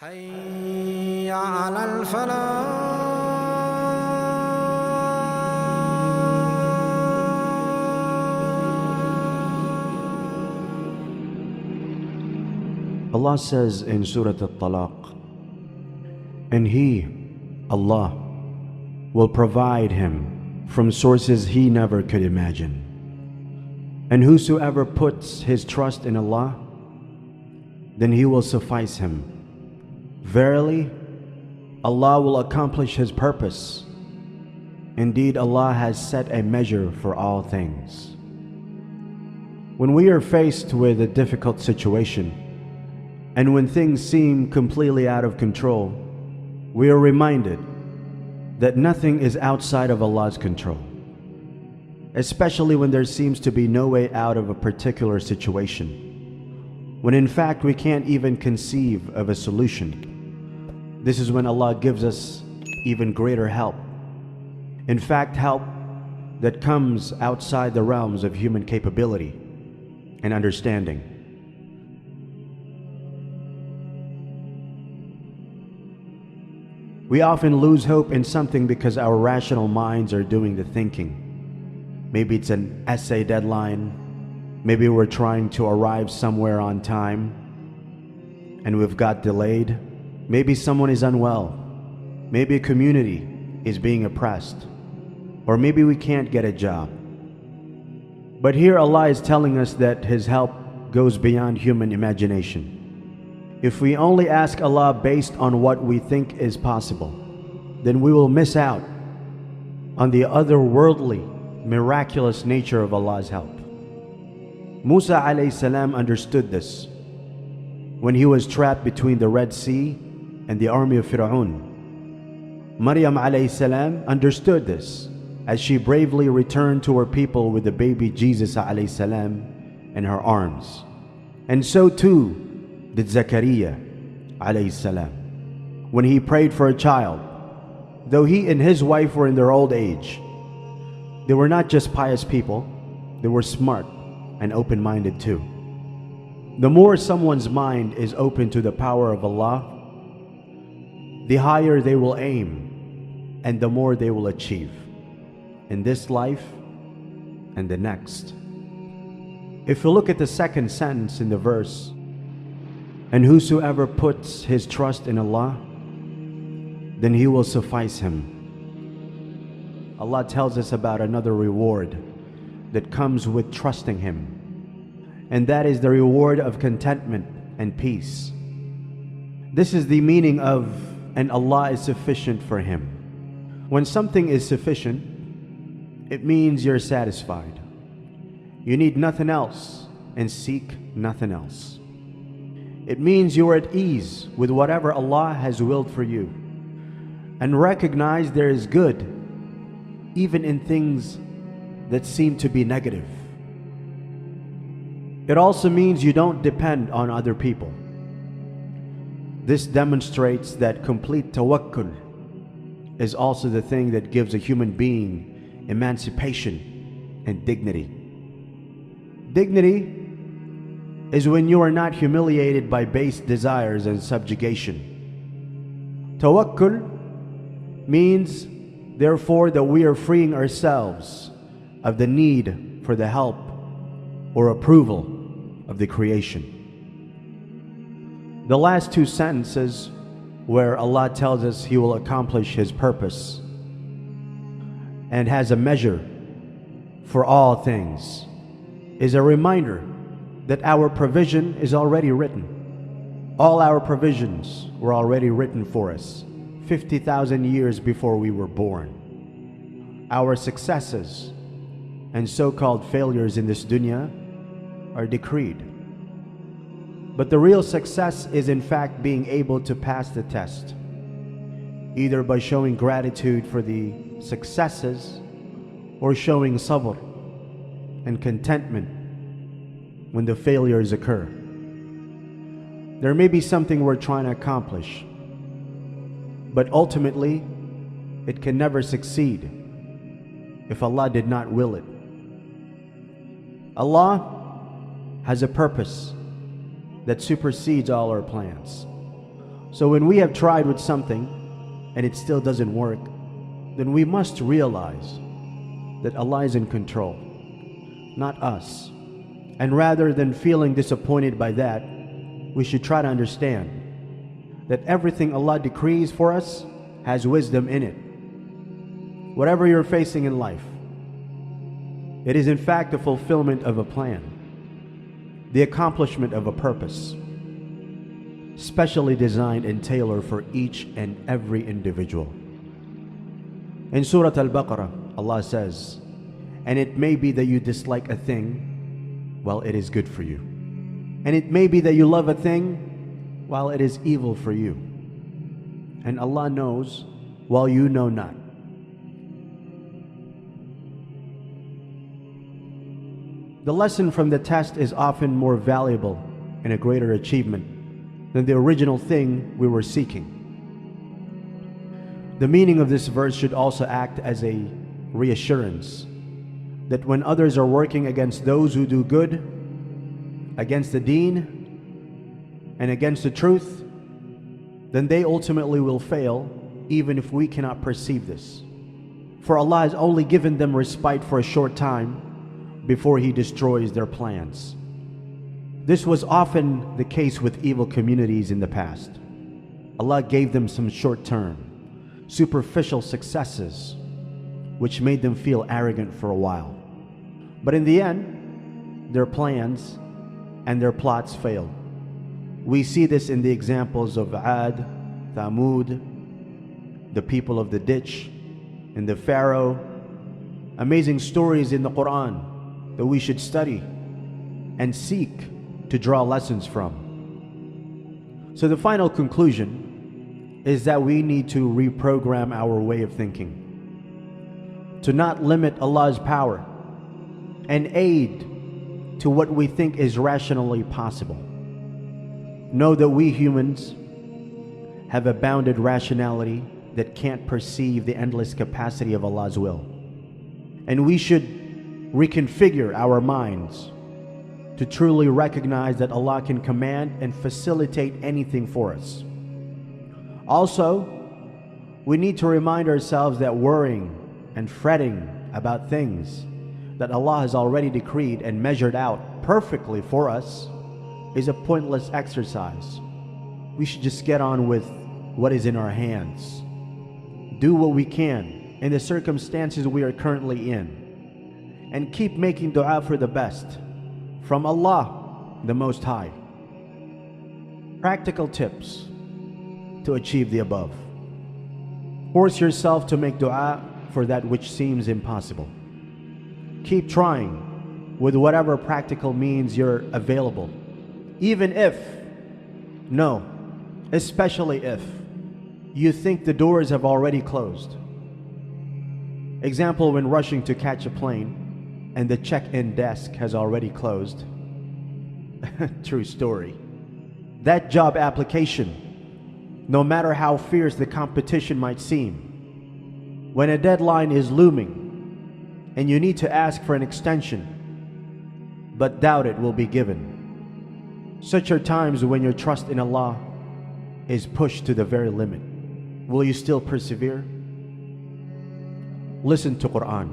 حي على الفلاح. Allah says in Surah At-Talaq, and He, Allah, will provide him from sources he never could imagine. And whosoever puts his trust in Allah, then He will suffice him. Verily, Allah will accomplish His purpose. Indeed, Allah has set a measure for all things. When we are faced with a difficult situation, and when things seem completely out of control, we are reminded that nothing is outside of Allah's control. Especially when there seems to be no way out of a particular situation, when in fact we can't even conceive of a solution. This is when Allah gives us even greater help. In fact, help that comes outside the realms of human capability and understanding. We often lose hope in something because our rational minds are doing the thinking. Maybe it's an essay deadline. Maybe we're trying to arrive somewhere on time and we've got delayed. Maybe someone is unwell. Maybe a community is being oppressed. Or maybe we can't get a job. But here Allah is telling us that His help goes beyond human imagination. If we only ask Allah based on what we think is possible, then we will miss out on the otherworldly, miraculous nature of Allah's help. Musa alayhi salam understood this when he was trapped between the Red Sea and the army of Fir'aun. Maryam alayhi salam understood this as she bravely returned to her people with the baby Jesus alayhi salam in her arms. And so too did Zakaria alayhi salam when he prayed for a child. Though he and his wife were in their old age, they were not just pious people, they were smart and open-minded too. The more someone's mind is open to the power of Allah, the higher they will aim and the more they will achieve in this life and the next. If you look at the second sentence in the verse, and whosoever puts his trust in Allah, then He will suffice him. Allah tells us about another reward that comes with trusting Him, and that is the reward of contentment and peace. This is the meaning of, and Allah is sufficient for him. When something is sufficient, it means you're satisfied. You need nothing else and seek nothing else. It means you are at ease with whatever Allah has willed for you, and recognize there is good even in things that seem to be negative. It also means you don't depend on other people. This demonstrates that complete Tawakul is also the thing that gives a human being emancipation and dignity. Dignity is when you are not humiliated by base desires and subjugation. Tawakkul means, therefore, that we are freeing ourselves of the need for the help or approval of the creation. The last two sentences, where Allah tells us He will accomplish His purpose and has a measure for all things, is a reminder that our provision is already written. All our provisions were already written for us 50,000 years before we were born. Our successes and so-called failures in this dunya are decreed. But the real success is in fact being able to pass the test, either by showing gratitude for the successes or showing sabr and contentment when the failures occur. There may be something we're trying to accomplish, but ultimately it can never succeed if Allah did not will it. Allah has a purpose that supersedes all our plans. So when we have tried with something and it still doesn't work, then we must realize that Allah is in control, not us. And rather than feeling disappointed by that, we should try to understand that everything Allah decrees for us has wisdom in it. Whatever you're facing in life, it is in fact the fulfillment of a plan, the accomplishment of a purpose, specially designed and tailored for each and every individual. In Surah Al-Baqarah, Allah says, "And it may be that you dislike a thing while it is good for you. And it may be that you love a thing while it is evil for you. And Allah knows while you know not." The lesson from the test is often more valuable and a greater achievement than the original thing we were seeking. The meaning of this verse should also act as a reassurance that when others are working against those who do good, against the deen, and against the truth, then they ultimately will fail, even if we cannot perceive this. For Allah has only given them respite for a short time before He destroys their plans. This was often the case with evil communities in the past. Allah gave them some short-term, superficial successes, which made them feel arrogant for a while. But in the end, their plans and their plots failed. We see this in the examples of Ad, Thamud, the people of the ditch, and the Pharaoh. Amazing stories in the Quran that we should study and seek to draw lessons from. So the final conclusion is that we need to reprogram our way of thinking, to not limit Allah's power and aid to what we think is rationally possible. Know that we humans have a bounded rationality that can't perceive the endless capacity of Allah's will. And we should reconfigure our minds to truly recognize that Allah can command and facilitate anything for us. Also, we need to remind ourselves that worrying and fretting about things that Allah has already decreed and measured out perfectly for us is a pointless exercise. We should just get on with what is in our hands. Do what we can in the circumstances we are currently in, and keep making dua for the best from Allah, the Most High. Practical tips to achieve the above. Force yourself to make dua for that which seems impossible. Keep trying with whatever practical means you're available, even if, no, especially if, you think the doors have already closed. Example, when rushing to catch a plane and the check-in desk has already closed. True story. That job application, no matter how fierce the competition might seem, when a deadline is looming and you need to ask for an extension, but doubt it will be given. Such are times when your trust in Allah is pushed to the very limit. Will you still persevere? Listen to Quran,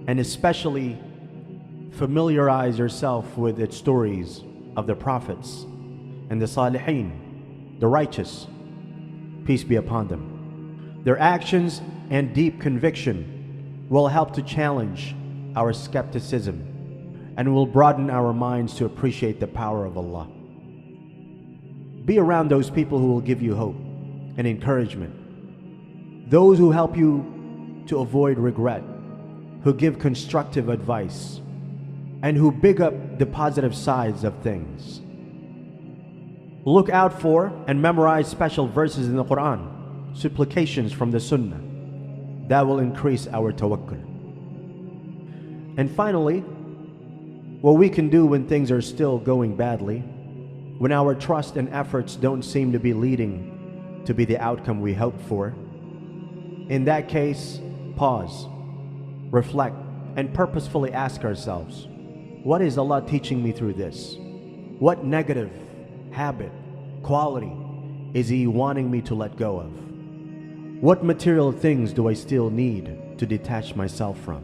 and especially familiarize yourself with its stories of the prophets and the Salihin, the righteous, peace be upon them. Their actions and deep conviction will help to challenge our skepticism and will broaden our minds to appreciate the power of Allah. Be around those people who will give you hope and encouragement, those who help you to avoid regret, who give constructive advice, and who big up the positive sides of things. Look out for and memorize special verses in the Quran, supplications from the Sunnah. That will increase our tawakkul. And finally, what we can do when things are still going badly, when our trust and efforts don't seem to be leading to be the outcome we hoped for, in that case, pause, reflect, and purposefully ask ourselves, what is Allah teaching me through this? What negative habit, quality, is He wanting me to let go of? What material things do I still need to detach myself from?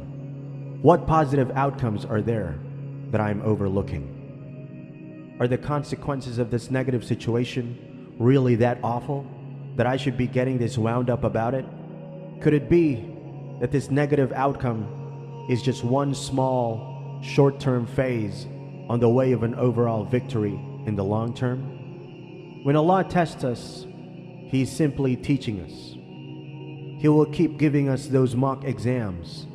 What positive outcomes are there that I'm overlooking? Are the consequences of this negative situation really that awful that I should be getting this wound up about it? Could it be that this negative outcome is just one small, short-term phase on the way of an overall victory in the long term? When Allah tests us, He's simply teaching us. He will keep giving us those mock exams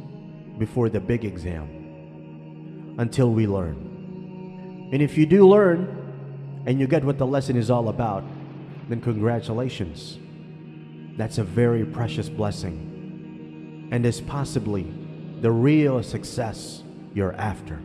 before the big exam until we learn. And if you do learn and you get what the lesson is all about, then congratulations. That's a very precious blessing and is possibly the real success you're after.